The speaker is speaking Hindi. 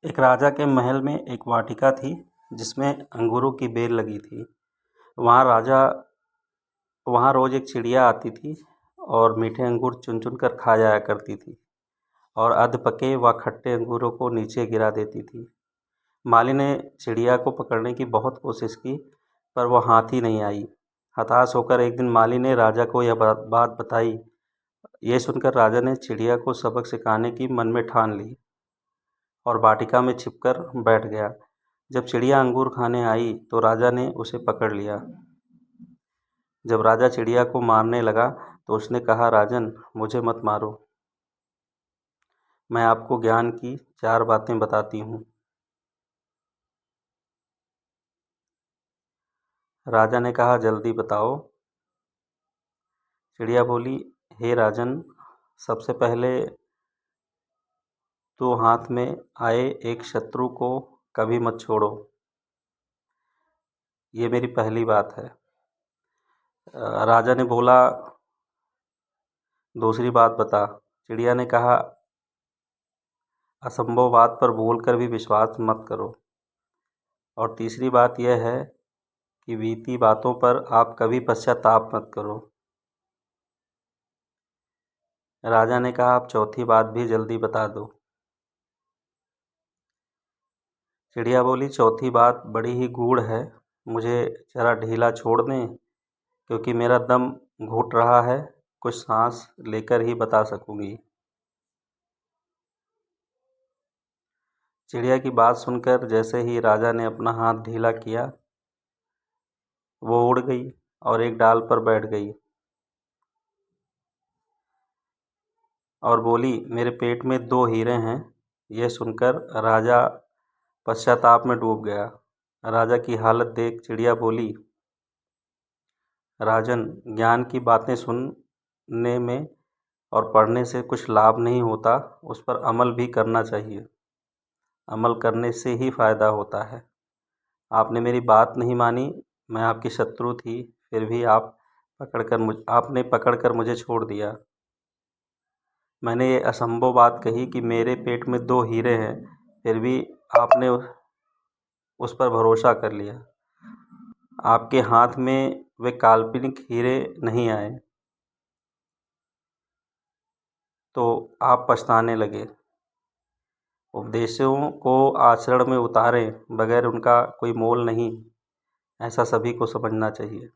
एक राजा के महल में एक वाटिका थी जिसमें अंगूरों की बेल लगी थी। वहाँ रोज़ एक चिड़िया आती थी और मीठे अंगूर चुन चुन कर खा जाया करती थी और अध पके व खट्टे अंगूरों को नीचे गिरा देती थी। माली ने चिड़िया को पकड़ने की बहुत कोशिश की पर वह हाथ ही नहीं आई। हताश होकर एक दिन माली ने राजा को यह बात बताई। ये सुनकर राजा ने चिड़िया को सबक सिखाने की मन में ठान ली और वाटिका में छिपकर बैठ गया। जब चिड़िया अंगूर खाने आई तो राजा ने उसे पकड़ लिया। जब राजा चिड़िया को मारने लगा तो उसने कहा, राजन, मुझे मत मारो, मैं आपको ज्ञान की 4 बातें बताती हूँ। राजा ने कहा, जल्दी बताओ। चिड़िया बोली, हे राजन, सबसे पहले तो हाथ में आए एक शत्रु को कभी मत छोड़ो, ये मेरी पहली बात है। राजा ने बोला, दूसरी बात बता। चिड़िया ने कहा, असंभव बात पर बोलकर भी विश्वास मत करो। और तीसरी बात यह है कि बीती बातों पर आप कभी पश्चाताप मत करो। राजा ने कहा, आप चौथी बात भी जल्दी बता दो। चिड़िया बोली, चौथी बात बड़ी ही गूढ़ है, मुझे जरा ढीला छोड़ दें क्योंकि मेरा दम घुट रहा है, कुछ सांस लेकर ही बता सकूंगी। चिड़िया की बात सुनकर जैसे ही राजा ने अपना हाथ ढीला किया, वो उड़ गई और एक डाल पर बैठ गई और बोली, मेरे पेट में 2 हीरे हैं। यह सुनकर राजा पश्चाताप में डूब गया। राजा की हालत देख चिड़िया बोली, राजन, ज्ञान की बातें सुनने में और पढ़ने से कुछ लाभ नहीं होता, उस पर अमल भी करना चाहिए। अमल करने से ही फ़ायदा होता है। आपने मेरी बात नहीं मानी, मैं आपकी शत्रु थी, फिर भी आपने पकड़कर मुझे छोड़ दिया। मैंने ये असंभव बात कही कि मेरे पेट में 2 हीरे हैं, फिर भी आपने उस पर भरोसा कर लिया। आपके हाथ में वे काल्पनिक हीरे नहीं आए तो आप पछताने लगे। उपदेशों को आचरण में उतारें, बगैर उनका कोई मोल नहीं, ऐसा सभी को समझना चाहिए।